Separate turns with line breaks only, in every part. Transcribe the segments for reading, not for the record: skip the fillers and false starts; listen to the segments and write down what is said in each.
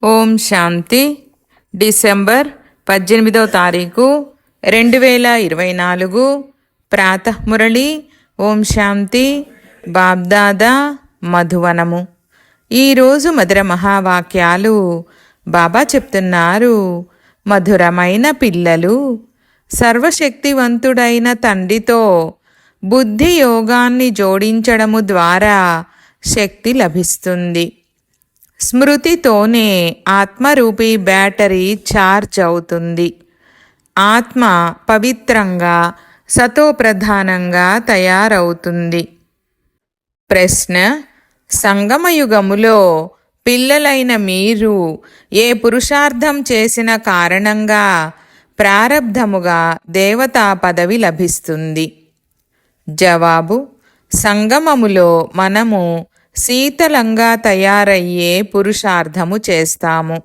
ఓం శాంతి. December 18వ తారీఖు 2024 ప్రాతఃమురళి. ఓం శాంతి. బాబ్దాదా మధువనము. ఈరోజు మధుర మహావాక్యాలు బాబా చెప్తున్నారు. మధురమైన పిల్లలు, సర్వశక్తివంతుడైన తండ్రితో బుద్ధి యోగాన్ని జోడించడము ద్వారా శక్తి లభిస్తుంది. స్మృతితోనే ఆత్మరూపీ బ్యాటరీ ఛార్జ్ అవుతుంది. ఆత్మ పవిత్రంగా సతోప్రధానంగా తయారవుతుంది. ప్రశ్న: సంగమయుగములో పిల్లలైన మీరు ఏ పురుషార్థం చేసిన కారణంగా ప్రారబ్ధముగా దేవతా పదవి లభిస్తుంది? జవాబు: సంగమములో మనము శీతలంగా తయారయ్యే పురుషార్థము చేస్తాము.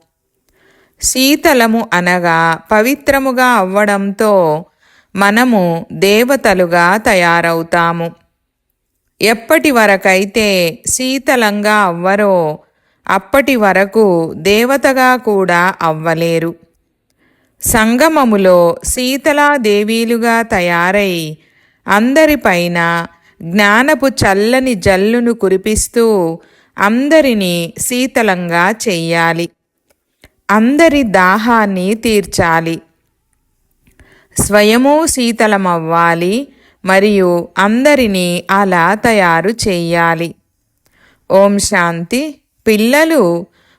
శీతలము అనగా పవిత్రముగా అవ్వడంతో మనము దేవతలుగా తయారవుతాము. ఎప్పటి వరకైతే శీతలంగా అవ్వరో అప్పటి వరకు దేవతగా కూడా అవ్వలేరు. సంగమములో శీతలాదేవీలుగా తయారై అందరిపైన జ్ఞానపు చల్లని జల్లును కురిపిస్తూ అందరినీ శీతలంగా చెయ్యాలి. అందరి దాహాన్ని తీర్చాలి. స్వయము శీతలమవ్వాలి మరియు అందరినీ అలా తయారు చెయ్యాలి. ఓం శాంతి. పిల్లలు,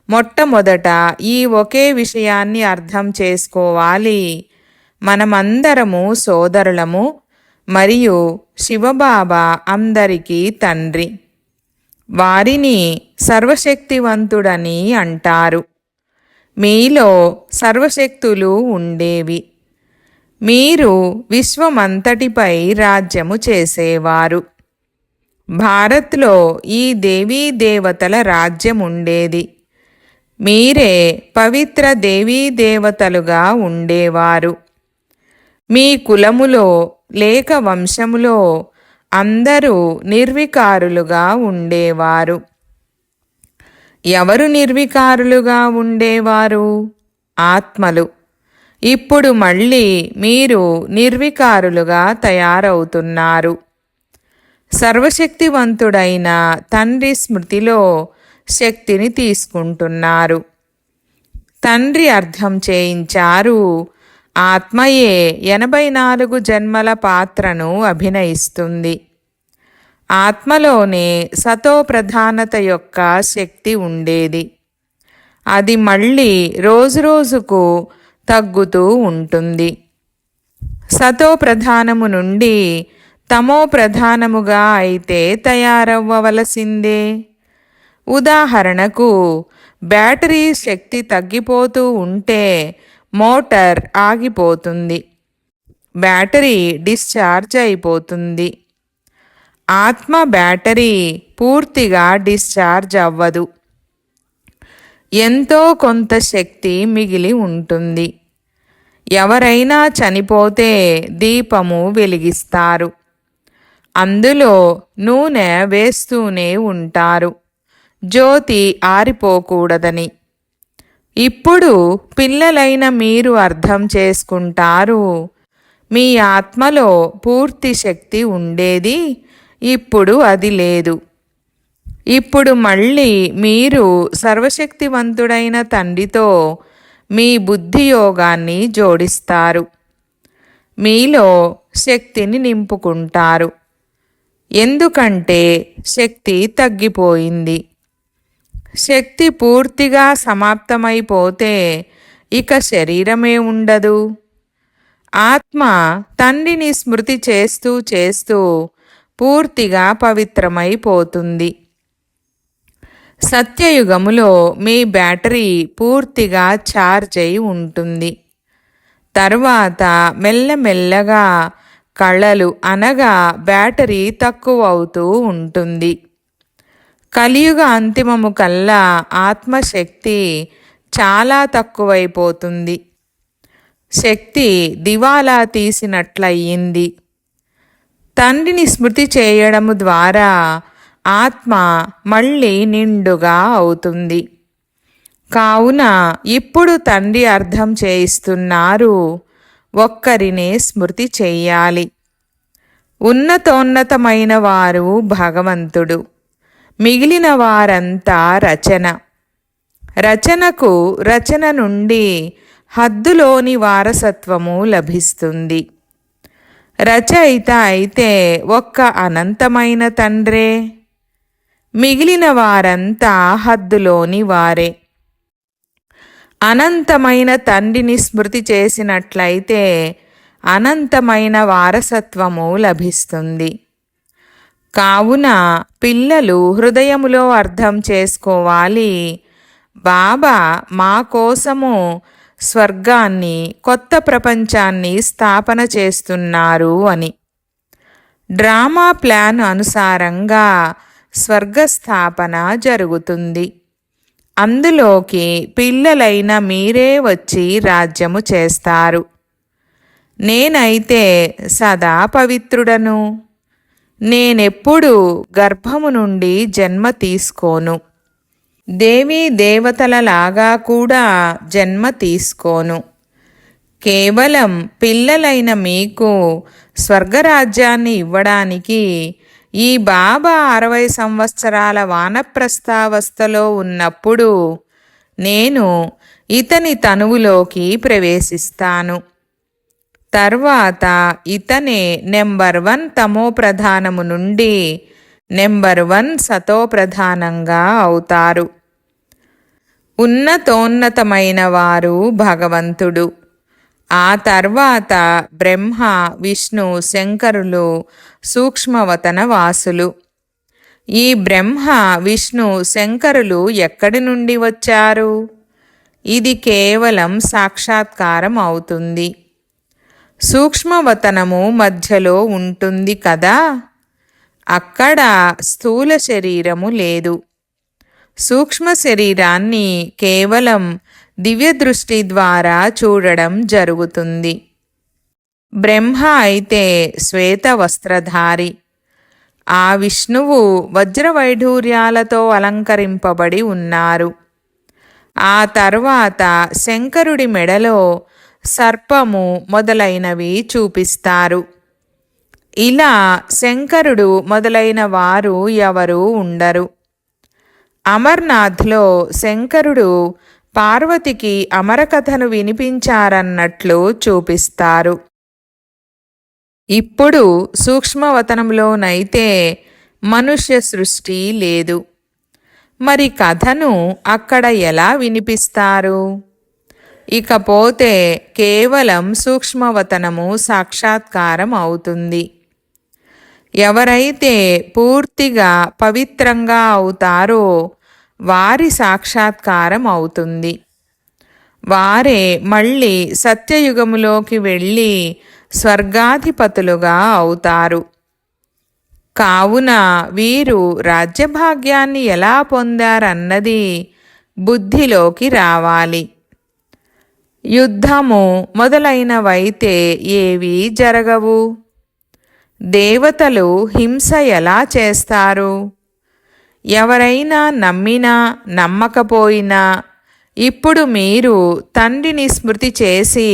మొట్టమొదట ఈ ఒకే విషయాన్ని అర్థం చేసుకోవాలి. మనమందరము సోదరులము మరియు శివబాబా అందరికీ తండ్రి. వారిని సర్వశక్తివంతుడని అంటారు. మీలో సర్వశక్తులు ఉండేవి. మీరు విశ్వమంతటిపై రాజ్యము చేసేవారు. భారత్లో ఈ దేవీ దేవతల రాజ్యం ఉండేది. మీరే పవిత్ర దేవీ దేవతలుగా ఉండేవారు. మీ కులములో లేక వంశములో అందరూ నిర్వికారులుగా ఉండేవారు. ఎవరు నిర్వికారులుగా ఉండేవారు? ఆత్మలు. ఇప్పుడు మళ్ళీ మీరు నిర్వికారులుగా తయారవుతున్నారు. సర్వశక్తివంతుడైన తండ్రి స్మృతిలో శక్తిని తీసుకుంటున్నారు. తండ్రి అర్థం చేయించారు. ఆత్మయే 84 జన్మల పాత్రను అభినయిస్తుంది. ఆత్మలోనే సతోప్రధానత యొక్క శక్తి ఉండేది. అది మళ్ళీ రోజురోజుకు తగ్గుతూ ఉంటుంది. సతోప్రధానము నుండి తమో ప్రధానముగా అయితే తయారవ్వవలసిందే. ఉదాహరణకు, బ్యాటరీ శక్తి తగ్గిపోతూ ఉంటే మోటార్ ఆగిపోతుంది. బ్యాటరీ డిశ్చార్జ్ అయిపోతుంది. ఆత్మ బ్యాటరీ పూర్తిగా డిశ్చార్జ్ అవ్వదు. ఎంతో కొంత శక్తి మిగిలి ఉంటుంది. ఎవరైనా చనిపోతే దీపము వెలిగిస్తారు. అందులో నూనె వేస్తూనే ఉంటారు, జ్యోతి ఆరిపోకూడదని. ఇప్పుడు పిల్లలైన మీరు అర్థం చేసుకుంటారు. మీ ఆత్మలో పూర్తి శక్తి ఉండేది, ఇప్పుడు అది లేదు. ఇప్పుడు మళ్ళీ మీరు సర్వశక్తివంతుడైన తండ్రితో మీ బుద్ధి యోగాన్ని జోడిస్తారు. మీలో శక్తిని నింపుకుంటారు. ఎందుకంటే శక్తి తగ్గిపోయింది. శక్తి పూర్తిగా సమాప్తమైపోతే ఇక శరీరమే ఉండదు. ఆత్మ తండ్రిని స్మృతి చేస్తూ చేస్తూ పూర్తిగా పవిత్రమైపోతుంది. సత్యయుగములో మీ బ్యాటరీ పూర్తిగా ఛార్జ్ అయి ఉంటుంది. తర్వాత మెల్లమెల్లగా కళలు అనగా బ్యాటరీ తక్కువ అవుతూ ఉంటుంది. కలియుగ అంతిమము కల్లా ఆత్మశక్తి చాలా తక్కువైపోతుంది. శక్తి దివాలా తీసినట్లయింది. తండ్రిని స్మృతి చేయడము ద్వారా ఆత్మ మళ్ళీ నిండుగా అవుతుంది. కావున ఇప్పుడు తండ్రి అర్థం చేయిస్తున్నారు, ఒక్కరినే స్మృతి చెయ్యాలి. ఉన్నతోన్నతమైన వారు భగవంతుడు, మిగిలిన వారంతా రచన. రచనకు రచన నుండి హద్దులోని వారసత్వము లభిస్తుంది. రచయిత అయితే ఒక్క అనంతమైన తండ్రే, మిగిలిన వారంతా హద్దులోని వారే. అనంతమైన తండ్రిని స్మృతి చేసినట్లయితే అనంతమైన వారసత్వము లభిస్తుంది. కావున పిల్లలు హృదయములో అర్థం చేసుకోవాలి, బాబా మా కోసము స్వర్గాన్ని, కొత్త ప్రపంచాన్ని స్థాపన చేస్తున్నారు అని. డ్రామా ప్లాన్ అనుసారంగా స్వర్గస్థాపన జరుగుతుంది. అందులోకి పిల్లలైన మీరే వచ్చి రాజ్యము చేస్తారు. నేనైతే సదా పవిత్రుడను. నేనెప్పుడు గర్భము నుండి జన్మ తీసుకోను. దేవీ దేవతలలాగా కూడా జన్మ తీసుకోను. కేవలం పిల్లలైన మీకు స్వర్గరాజ్యాన్ని ఇవ్వడానికి ఈ బాబా 60 సంవత్సరాల వానప్రస్థావస్థలో ఉన్నప్పుడు నేను ఇతని తనువులోకి ప్రవేశిస్తాను. తర్వాత ఇతనే నెంబర్ 1 తమో ప్రధానము నుండి నెంబర్ 1 సతో ప్రధానంగా అవుతారు. ఉన్నతోన్నతమైన వారు భగవంతుడు. ఆ తర్వాత బ్రహ్మ, విష్ణు, శంకరులు సూక్ష్మవతన వాసులు. ఈ బ్రహ్మ, విష్ణు, శంకరులు ఎక్కడి నుండి వచ్చారు? ఇది కేవలం సాక్షాత్కారం అవుతుంది. సూక్ష్మవతనము మధ్యలో ఉంటుంది కదా, అక్కడ స్థూల శరీరము లేదు. సూక్ష్మ శరీరాన్ని కేవలం దివ్య దృష్టి ద్వారా చూడడం జరుగుతుంది. బ్రహ్మ అయితే శ్వేత వస్త్రధారి. ఆ విష్ణువు వజ్రవైఢూర్యాలతో అలంకరింపబడి ఉన్నారు. ఆ తర్వాత శంకరుడి మెడలో సర్పము మొదలైనవి చూపిస్తారు. ఇలా శంకరుడు మొదలైన వారు ఎవరూ ఉండరు. అమర్నాథ్లో శంకరుడు పార్వతికి అమరకథను వినిపించారన్నట్లు చూపిస్తారు. ఇప్పుడు సూక్ష్మవతనంలోనైతే మనుష్య సృష్టి లేదు. మరి కథను అక్కడ ఎలా వినిపిస్తారు? ఇకపోతే కేవలం సూక్ష్మవతనము సాక్షాత్కారం అవుతుంది. ఎవరైతే పూర్తిగా పవిత్రంగా అవుతారో వారి సాక్షాత్కారం అవుతుంది. వారే మళ్ళీ సత్యయుగములోకి వెళ్ళి స్వర్గాధిపతులుగా అవుతారు. కావున వీరు రాజ్యభాగ్యాన్ని ఎలా పొందారన్నది బుద్ధిలోకి రావాలి. యుద్ధము మొదలైనవైతే ఏవీ జరగవు. దేవతలు హింస ఎలా చేస్తారు? ఎవరైనా నమ్మినా నమ్మకపోయినా ఇప్పుడు మీరు తండ్రిని స్మృతి చేసి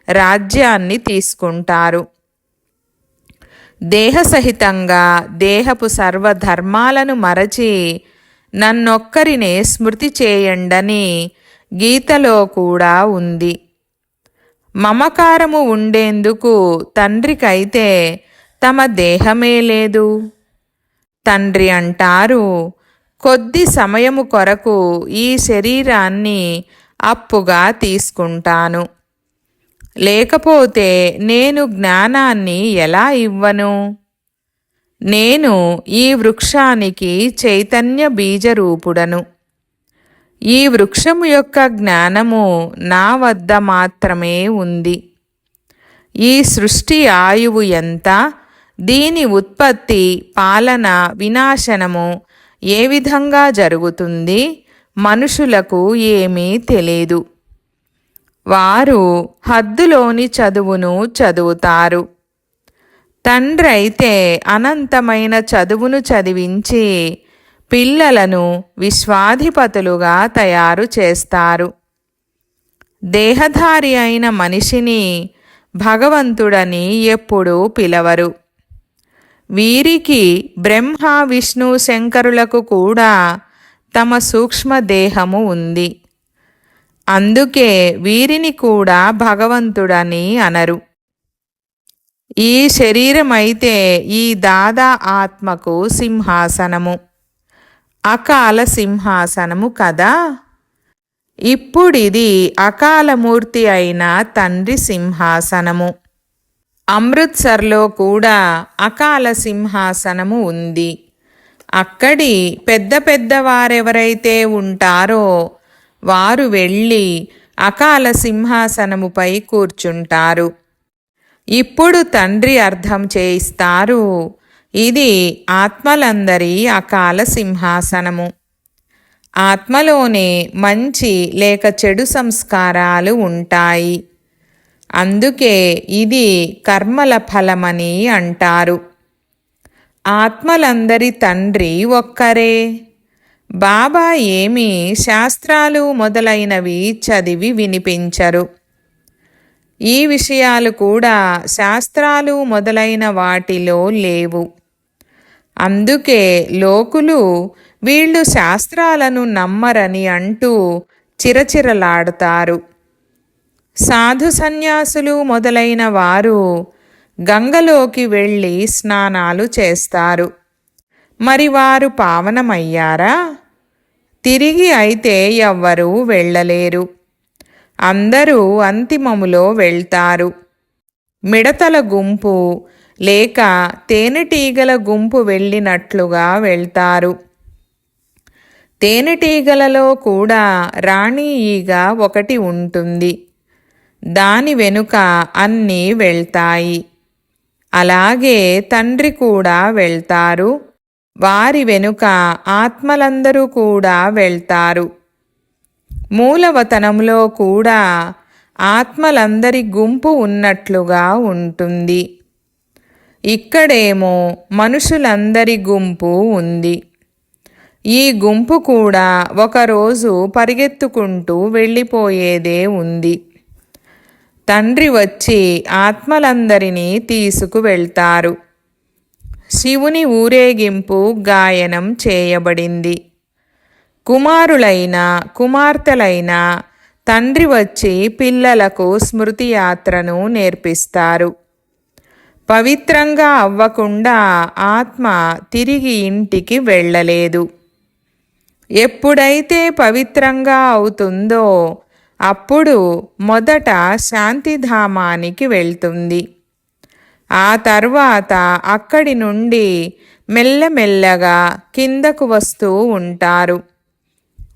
రాజ్యాన్ని తీసుకుంటారు. దేహసహితంగా దేహపు సర్వధర్మాలను మరచి నన్నొక్కరినే స్మృతి చేయండని గీతలో కూడా ఉంది. మమకారము ఉండేందుకు తండ్రికైతే తమ దేహమే లేదు. తండ్రి అంటారు, కొద్ది సమయము కొరకు ఈ శరీరాన్ని అప్పుగా తీసుకుంటాను. లేకపోతే నేను జ్ఞానాన్ని ఎలా ఇవ్వను? నేను ఈ వృక్షానికి చైతన్య బీజరూపుడను. ఈ వృక్షము యొక్క జ్ఞానము నా వద్ద మాత్రమే ఉంది. ఈ సృష్టి ఆయువు ఎంత, దీని ఉత్పత్తి, పాలన, వినాశనము ఏ విధంగా జరుగుతుంది మనుషులకు ఏమీ తెలియదు. వారు హద్దులోని చదువును చదువుతారు. తండ్రి అయితే అనంతమైన చదువును చదివించి పిల్లలను విశ్వాధిపతులుగా తయారు చేస్తారు. దేహధారి అయిన మనిషిని భగవంతుడని ఎప్పుడూ పిలవరు. వీరికి బ్రహ్మ విష్ణు శంకరులకు కూడా తమ సూక్ష్మదేహము ఉంది. అందుకే వీరిని కూడా భగవంతుడని అనరు. ఈ శరీరమైతే ఈ దాదా ఆత్మకు సింహాసనము, అకాల సింహాసనము కదా. ఇప్పుడిది అకాలమూర్తి అయిన తండ్రి సింహాసనము. అమృత్సర్లో కూడా అకాల సింహాసనము ఉంది. అక్కడి పెద్ద పెద్దవారెవరైతే ఉంటారో వారు వెళ్ళి అకాల సింహాసనముపై కూర్చుంటారు. ఇప్పుడు తండ్రి అర్థం చేయిస్తారు, ఇది ఆత్మలందరి అకాల సింహాసనము. ఆత్మలోనే మంచి లేక చెడు సంస్కారాలు ఉంటాయి. అందుకే ఇది కర్మల ఫలమని అంటారు. ఆత్మలందరి తండ్రి ఒక్కరే. బాబా ఏమీ శాస్త్రాలు మొదలైనవి చదివి వినిపించరు. ఈ విషయాలు కూడా శాస్త్రాలు మొదలైన వాటిలో లేవు. అందుకే లోకులు వీళ్ళు శాస్త్రాలను నమ్మరని అంటూ చిరచిరలాడతారు. సాధు సన్యాసులు మొదలైన వారు గంగలోకి వెళ్ళి స్నానాలు చేస్తారు. మరి వారు పావనమయ్యారా? తిరిగి అయితే ఎవ్వరూ వెళ్ళలేరు. అందరూ అంతిమములో వెళ్తారు. మిడతల గుంపు లేక తేనెటీగల గుంపు వెళ్ళినట్లుగా వెళ్తారు. తేనెటీగలలో కూడా రాణి ఈగ ఒకటి ఉంటుంది. దాని వెనుక అన్నీ వెళ్తాయి. అలాగే తండ్రి కూడా వెళ్తారు. వారి వెనుక ఆత్మలందరూ కూడా వెళ్తారు. మూలవతనంలో కూడా ఆత్మలందరి గుంపు ఉన్నట్లుగా ఉంటుంది. ఇక్కడేమో మనుషులందరి గుంపు ఉంది. ఈ గుంపు కూడా ఒకరోజు పరిగెత్తుకుంటూ వెళ్ళిపోయేదే ఉంది. తండ్రి వచ్చి ఆత్మలందరినీ తీసుకువెళ్తారు. శివుని ఊరేగింపు గాయనం చేయబడింది. కుమారులైన కుమార్తెలైన తండ్రి వచ్చి పిల్లలకు స్మృతి యాత్రను నేర్పిస్తారు. పవిత్రంగా అవ్వకుండా ఆత్మ తిరిగి ఇంటికి వెళ్ళలేదు. ఎప్పుడైతే పవిత్రంగా అవుతుందో అప్పుడు మొదట శాంతిధామానికి వెళ్తుంది. ఆ తర్వాత అక్కడి నుండి మెల్లమెల్లగా కిందకు వస్తూ ఉంటారు.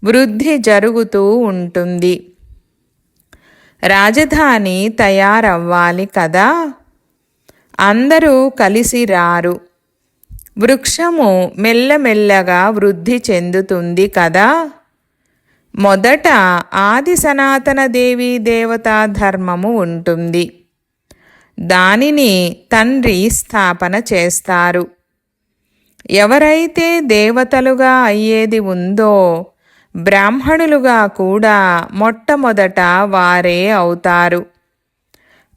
వృద్ధి జరుగుతూ ఉంటుంది. రాజధాని తయారవ్వాలి కదా. అందరూ కలిసి రారు. వృక్షము మెల్లమెల్లగా వృద్ధి చెందుతుంది కదా. మొదట ఆది సనాతన దేవీ దేవతా ధర్మము ఉంటుంది. దానిని తండ్రి స్థాపన చేస్తారు. ఎవరైతే దేవతలుగా అయ్యేది ఉందో బ్రాహ్మణులుగా కూడా మొట్టమొదట వారే అవుతారు.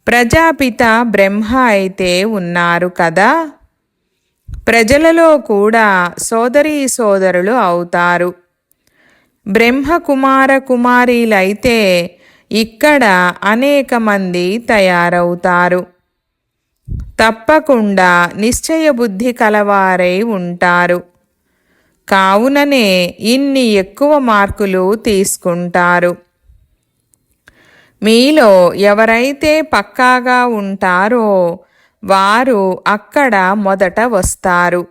ప్రజాపిత బ్రహ్మ అయితే ఉన్నారు కదా. ప్రజలలో కూడా సోదరీ సోదరులు అవుతారు. బ్రహ్మ కుమార కుమారీలైతే ఇక్కడ అనేక మంది తయారవుతారు. తప్పకుండా నిశ్చయ బుద్ధి కలవారై ఉంటారు. కావుననే ఇన్ని ఎక్కువ మార్కులు తీసుకుంటారు. మీలో ఎవరైతే పక్కాగా ఉంటారో వారు అక్కడ మొదట వస్తారు.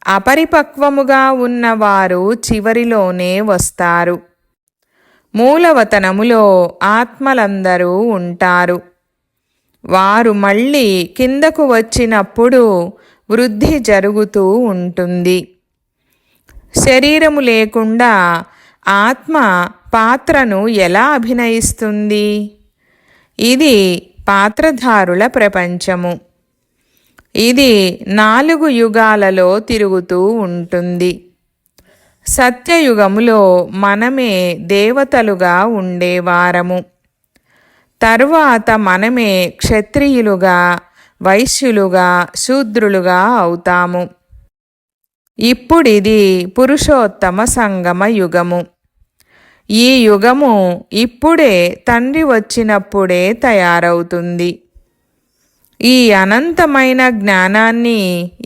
అపరిపక్వముగా ఉన్నవారు చివరిలోనే వస్తారు. మూలవతనములో ఆత్మలందరూ ఉంటారు. వారు మళ్ళీ కిందకు వచ్చినప్పుడు వృద్ధి జరుగుతూ ఉంటుంది. శరీరము లేకుండా ఆత్మ పాత్రను ఎలా అభినయిస్తుంది? ఇది పాత్రధారుల ప్రపంచము. ఇది 4 యుగాలలో తిరుగుతూ ఉంటుంది. సత్యయుగములో మనమే దేవతలుగా ఉండేవారము. తరువాత మనమే క్షత్రియులుగా, వైశ్యులుగా, శూద్రులుగా అవుతాము. ఇప్పుడిది పురుషోత్తమ సంగమ యుగము. ఈ యుగము ఇప్పుడే తండ్రి వచ్చినప్పుడే తయారవుతుంది. ఈ అనంతమైన జ్ఞానాన్ని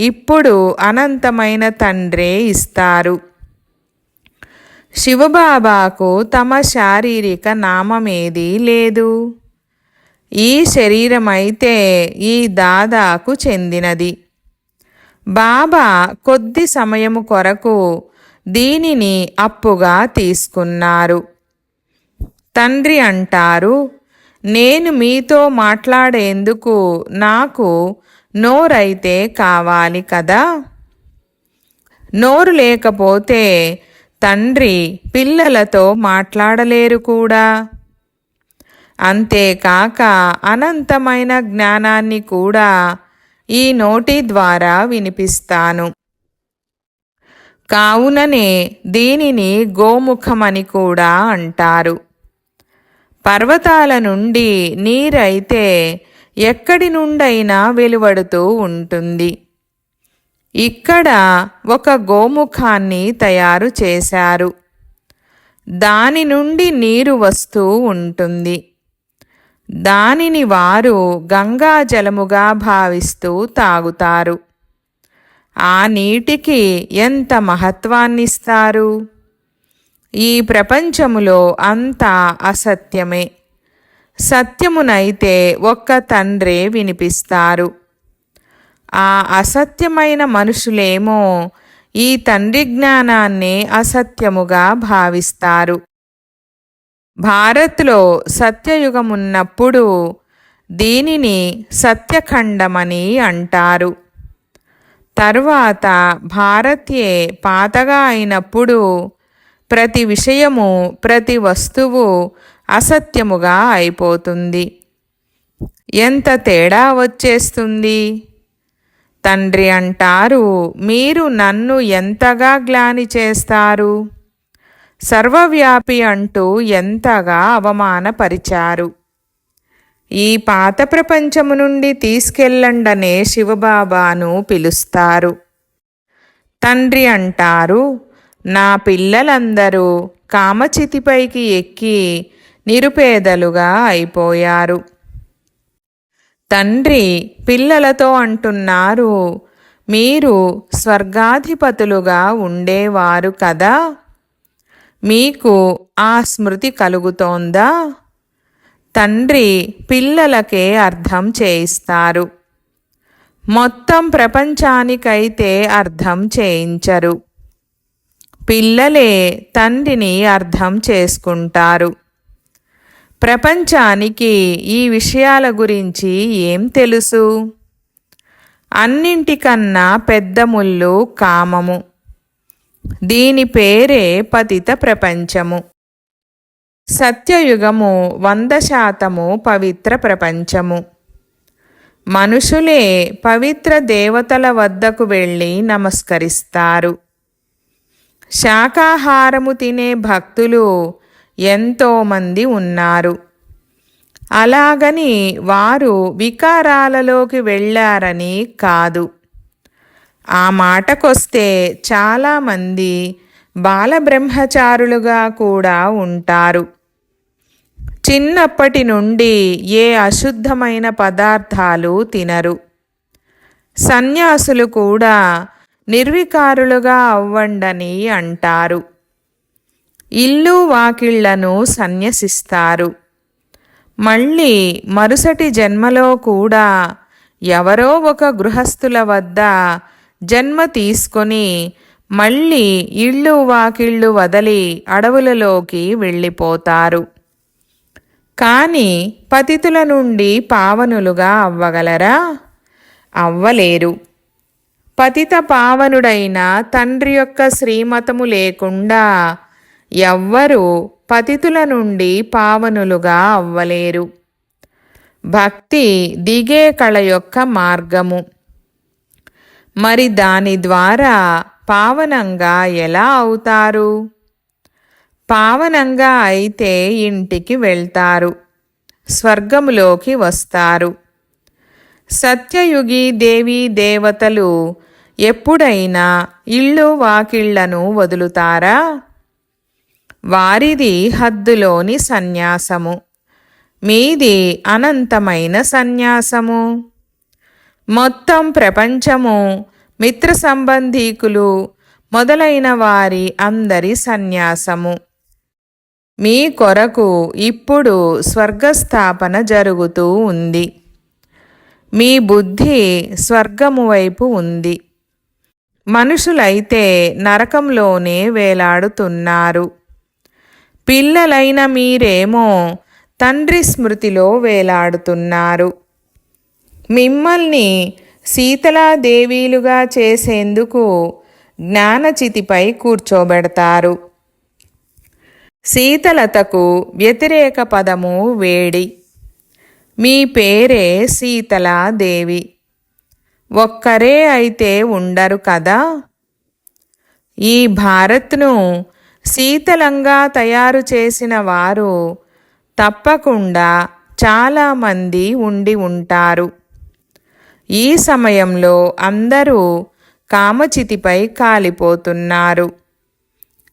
ఇప్పుడు అనంతమైన తండ్రే ఇస్తారు. శివబాబాకు తమ శారీరక నామమేదీ లేదు. ఈ శరీరమైతే ఈ దాదాకు చెందినది. బాబా కొద్ది సమయము కొరకు దీనిని అప్పుగా తీసుకున్నారు. తండ్రి అంటారు, నేను మీతో మాట్లాడేందుకు నాకు నోరైతే కావాలి కదా. నోరు లేకపోతే తండ్రి పిల్లలతో మాట్లాడలేరు కూడా. అంతేకాక అనంతమైన జ్ఞానాన్ని కూడా ఈ నోటి ద్వారా వినిపిస్తాను. కావుననే దీనిని గోముఖమని కూడా అంటారు. పర్వతాల నుండి నీరైతే ఎక్కడి నుండైనా వెలువడుతూ ఉంటుంది. ఇక్కడ ఒక గోముఖాన్ని తయారు చేశారు. దాని నుండి నీరు వస్తూ ఉంటుంది. దానిని వారు గంగాజలముగా భావిస్తూ తాగుతారు. ఆ నీటికి ఎంత మహత్వాన్నిస్తారు! ఈ ప్రపంచములో అంతా అసత్యమే. సత్యమునైతే ఒక్క తండ్రే వినిపిస్తారు. ఆ అసత్యమైన మనుషులేమో ఈ తండ్రి జ్ఞానాన్ని అసత్యముగా భావిస్తారు. భారత్లో సత్యయుగమున్నప్పుడు దీనిని సత్యఖండమని అంటారు. తరువాత భారత్యే పాతగా అయినప్పుడు ప్రతి విషయము, ప్రతి వస్తువు అసత్యముగా అయిపోతుంది. ఎంత తేడా వచ్చేస్తుంది! తండ్రి అంటారు, మీరు నన్ను ఎంతగా గ్లాని చేస్తారు. సర్వవ్యాపి అంటూ ఎంతగా అవమానపరిచారు. ఈ పాత ప్రపంచము నుండి తీసుకెళ్ళండనే శివబాబాను పిలుస్తారు. తండ్రి అంటారు, నా పిల్లలందరూ కామచితిపైకి ఎక్కి నిరుపేదలుగా అయిపోయారు. తండ్రి పిల్లలతో అంటున్నారు, మీరు స్వర్గాధిపతులుగా ఉండేవారు కదా. మీకు ఆ స్మృతి కలుగుతోందా? తండ్రి పిల్లలకే అర్థం చేయిస్తారు. మొత్తం ప్రపంచానికైతే అర్థం చేయించరు. పిల్లలే తండ్రిని అర్థం చేసుకుంటారు. ప్రపంచానికి ఈ విషయాల గురించి ఏం తెలుసు? అన్నింటికన్నా పెద్ద ముల్లు కామము. దీని పేరే పతిత ప్రపంచము. సత్యయుగము 100% పవిత్ర ప్రపంచము. మనుషులే పవిత్ర దేవతల వద్దకు వెళ్ళి నమస్కరిస్తారు. శాకాహారము తినే భక్తులు ఎంతోమంది ఉన్నారు. అలాగని వారు వికారాలలోకి వెళ్ళారని కాదు. ఆ మాటకొస్తే చాలామంది బాలబ్రహ్మచారులుగా కూడా ఉంటారు. చిన్నప్పటి నుండి ఏ అశుద్ధమైన పదార్థాలు తినరు. సన్యాసులు కూడా నిర్వికారులుగా అవ్వండని అంటారు. ఇల్లు వాకిళ్లను సన్యసిస్తారు. మళ్ళీ మరుసటి జన్మలో కూడా ఎవరో ఒక గృహస్థుల వద్ద జన్మ తీసుకొని మళ్ళీ ఇళ్ళు వాకిళ్ళు వదిలి అడవులలోకి వెళ్ళిపోతారు. కానీ పతితుల నుండి పావనులుగా అవ్వగలరా? అవ్వలేరు. పతిత పావనుడైన తండ్రి యొక్క శ్రీమతము లేకుండా ఎవ్వరూ పతితుల నుండి పావనులుగా అవ్వలేరు. భక్తి దిగే కళ యొక్క మార్గము. మరి దాని ద్వారా పావనంగా ఎలా అవుతారు? పావనంగా అయితే ఇంటికి వెళ్తారు, స్వర్గములోకి వస్తారు. సత్యయుగి దేవీ దేవతలు ఎప్పుడైనా ఇళ్ళు వాకిళ్లను వదులుతారా? వారిది హద్దులోని సన్యాసము, మీది అనంతమైన సన్యాసము. మొత్తం ప్రపంచము, మిత్ర సంబంధీకులు మొదలైన వారి అందరి సన్యాసము. మీ కొరకు ఇప్పుడు స్వర్గస్థాపన జరుగుతూ ఉంది. మీ బుద్ధి స్వర్గము వైపు ఉంది. మనుషులైతే నరకంలోనే వేలాడుతున్నారు. పిల్లలైన మీరేమో తండ్రి స్మృతిలో వేలాడుతున్నారు. మిమ్మల్ని శీతలాదేవీలుగా చేసేందుకు జ్ఞానచితిపై కూర్చోబెడతారు. శీతలతకు వ్యతిరేక పదము వేడి. మీ పేరే శీతలాదేవి. ఒక్కరే అయితే ఉండరు కదా. ఈ భారత్ను శీతలంగా తయారు చేసిన వారు తప్పకుండా చాలామంది ఉండి ఉంటారు. ఈ సమయంలో అందరూ కామచితిపై కాలిపోతున్నారు.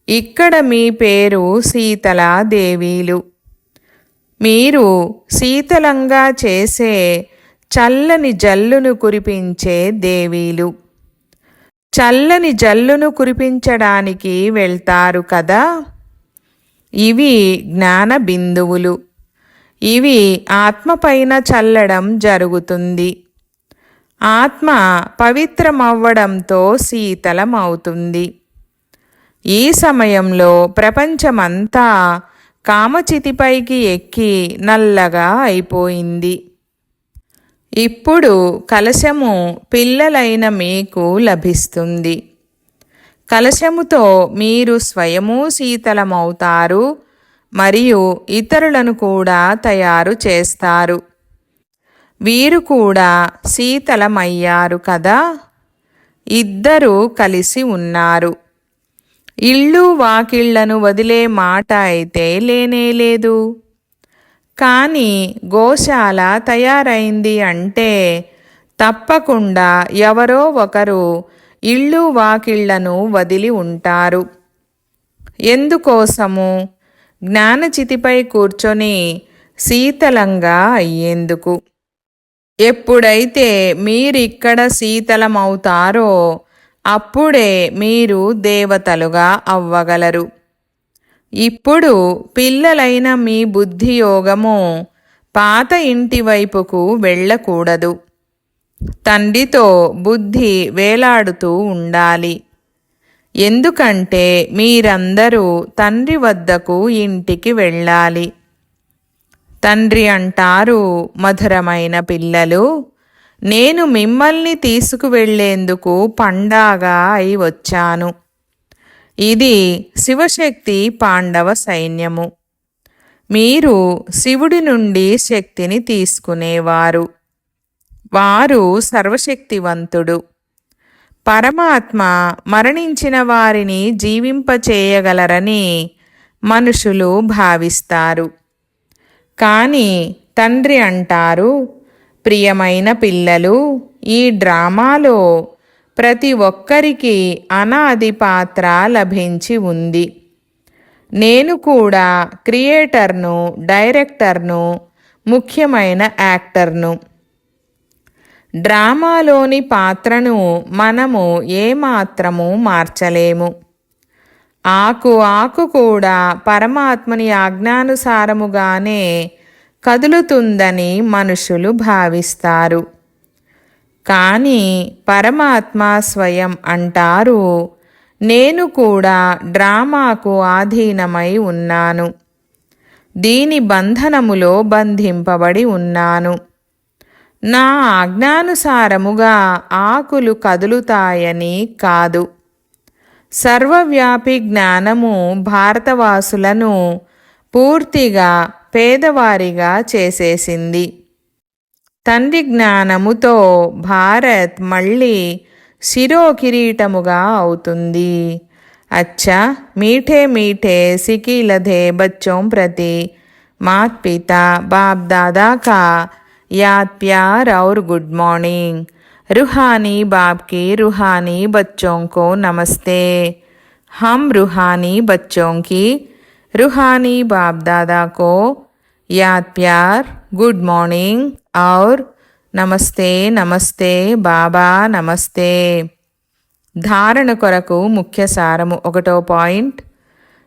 ఇక్కడ మీ పేరు శీతలాదేవీలు. మీరు శీతలంగా చేసే చల్లని జల్లును కురిపించే దేవీలు. చల్లని జల్లును కురిపించడానికి వెళ్తారు కదా. ఇవి జ్ఞాన బిందువులు. ఇవి ఆత్మపైన చల్లడం జరుగుతుంది. ఆత్మ పవిత్రమవ్వడంతో శీతలమవుతుంది. ఈ సమయంలో ప్రపంచమంతా కామచితిపైకి ఎక్కి నల్లగా అయిపోయింది. ఇప్పుడు కలశము పిల్లలైన మీకు లభిస్తుంది. కలశముతో మీరు స్వయము శీతలమవుతారు మరియు ఇతరులను కూడా తయారు చేస్తారు. వీరు కూడా శీతలమయ్యారు కదా. ఇద్దరూ కలిసి ఉన్నారు. ఇళ్ళు వాకిళ్లను వదిలే మాట అయితే లేనేలేదు. కానీ గోశాల తయారైంది అంటే తప్పకుండా ఎవరో ఒకరు ఇళ్ళు వాకిళ్లను వదిలి ఉంటారు. ఎందుకోసము? జ్ఞానచితిపై కూర్చొని శీతలంగా అయ్యేందుకు. ఎప్పుడైతే మీరిక్కడ శీతలమవుతారో అప్పుడే మీరు దేవతలుగా అవ్వగలరు. ఇప్పుడు పిల్లలైన మీ బుద్ధియోగము పాత ఇంటి వైపుకు వెళ్ళకూడదు. తండ్రితో బుద్ధి వేలాడుతూ ఉండాలి. ఎందుకంటే మీరందరూ తండ్రి వద్దకు ఇంటికి వెళ్ళాలి. తండ్రి అంటారు, మధురమైన పిల్లలు, నేను మిమ్మల్ని తీసుకువెళ్లేందుకు పండాగా అయి వచ్చాను. ఇది శివశక్తి పాండవ సైన్యము. మీరు శివుడి నుండి శక్తిని తీసుకునేవారు. వారు సర్వశక్తివంతుడు. పరమాత్మ మరణించిన వారిని జీవింపచేయగలరని మనుషులు భావిస్తారు. కానీ తండ్రి అంటారు, ప్రియమైన పిల్లలు, ఈ డ్రామాలో ప్రతి ఒక్కరికి అనాది పాత్ర లభించి ఉంది. నేను కూడా క్రియేటర్ను, డైరెక్టర్ను, ముఖ్యమైన యాక్టర్ను. డ్రామాలోని పాత్రను మనము ఏమాత్రము మార్చలేము. ఆకు కూడా పరమాత్మని ఆజ్ఞానుసారముగానే కదులుతుందని మనుషులు భావిస్తారు. కానీ పరమాత్మ స్వయం అంటారు, నేను కూడా డ్రామాకు ఆధీనమై ఉన్నాను. దీని బంధనములో బంధింపబడి ఉన్నాను. నా ఆజ్ఞానుసారముగా ఆకులు కదులుతాయని కాదు. సర్వవ్యాపి జ్ఞానము భారతవాసులను పూర్తిగా పేదవారిగా చేసేసింది. తండ్రి జ్ఞానముతో భారత్ మళ్ళీ శిరోకిరీటముగా అవుతుంది. అచ్చా మీఠే మీఠే సికీలధే బచ్చోं ప్రతి మాత్ పితా బాప్ దాదా కా యాద్ ప్యార్ और गुड मॉर्निंग। रूहानी बाप की रूहानी बच्चों को नमस्ते। हम रूहानी बच्चों की रूहानी बाप दादा को याद प्यार गुड मॉर्निंग और నమస్తే నమస్తే బాబా నమస్తే. ధారణ కొరకు ముఖ్య సారము. 1వ పాయింట్,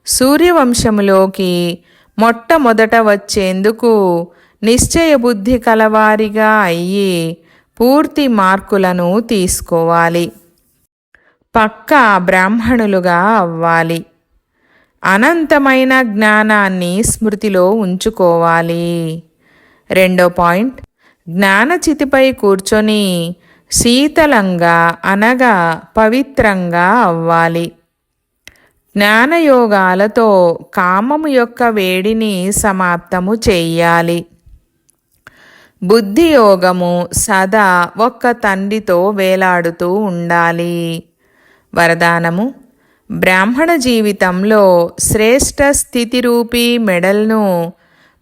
సూర్యవంశములోకి మొట్టమొదట వచ్చేందుకు నిశ్చయ బుద్ధి కలవారిగా అయ్యి పూర్తి మార్కులను తీసుకోవాలి. పక్కా బ్రాహ్మణులుగా అవ్వాలి. అనంతమైన జ్ఞానాన్ని స్మృతిలో ఉంచుకోవాలి. 2వ పాయింట్, జ్ఞానచితిపై కూర్చొని శీతలంగా అనగా పవిత్రంగా అవ్వాలి. జ్ఞానయోగాలతో కామము యొక్క వేడిని సమాప్తము చెయ్యాలి. బుద్ధియోగము సదా ఒక్క తండ్రితో వేలాడుతూ ఉండాలి. వరదానము: బ్రాహ్మణ జీవితంలో శ్రేష్ఠ స్థితి రూపీ మెడల్ను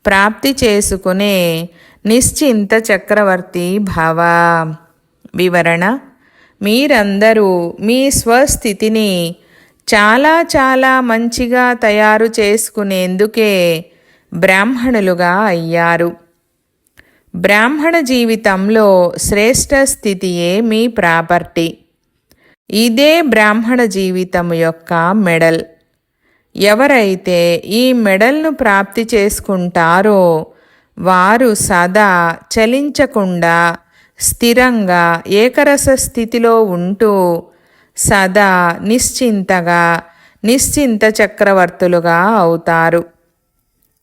ప్రాప్తి చేసుకునే నిశ్చింత చక్రవర్తి భవ. వివరణ: మీరందరూ మీ స్వస్థితిని చాలా చాలా మంచిగా తయారు చేసుకునేందుకే బ్రాహ్మణులుగా అయ్యారు. బ్రాహ్మణ జీవితంలో శ్రేష్ఠ స్థితియే మీ ప్రాపర్టీ. ఇదే బ్రాహ్మణ జీవితం యొక్క మెడల్. ఎవరైతే ఈ మెడల్ను ప్రాప్తి చేసుకుంటారో వారు సదా చలించకుండా స్థిరంగా ఏకరస స్థితిలో ఉంటూ సదా నిశ్చింతగా నిశ్చింత చక్రవర్తులుగా అవుతారు.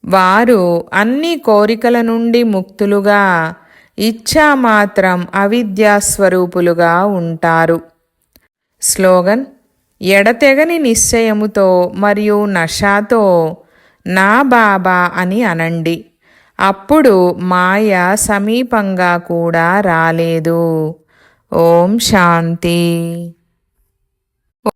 వారు అన్ని కోరికల నుండి ముక్తులుగా ఇచ్ఛామాత్రం అవిద్యాస్వరూపులుగా ఉంటారు. స్లోగన్: ఎడతెగని నిశ్చయముతో మరియు నషాతో నా బాబా అని అనండి. అప్పుడు మాయ సమీపంగా కూడా రాలేదు. ఓం శాంతి.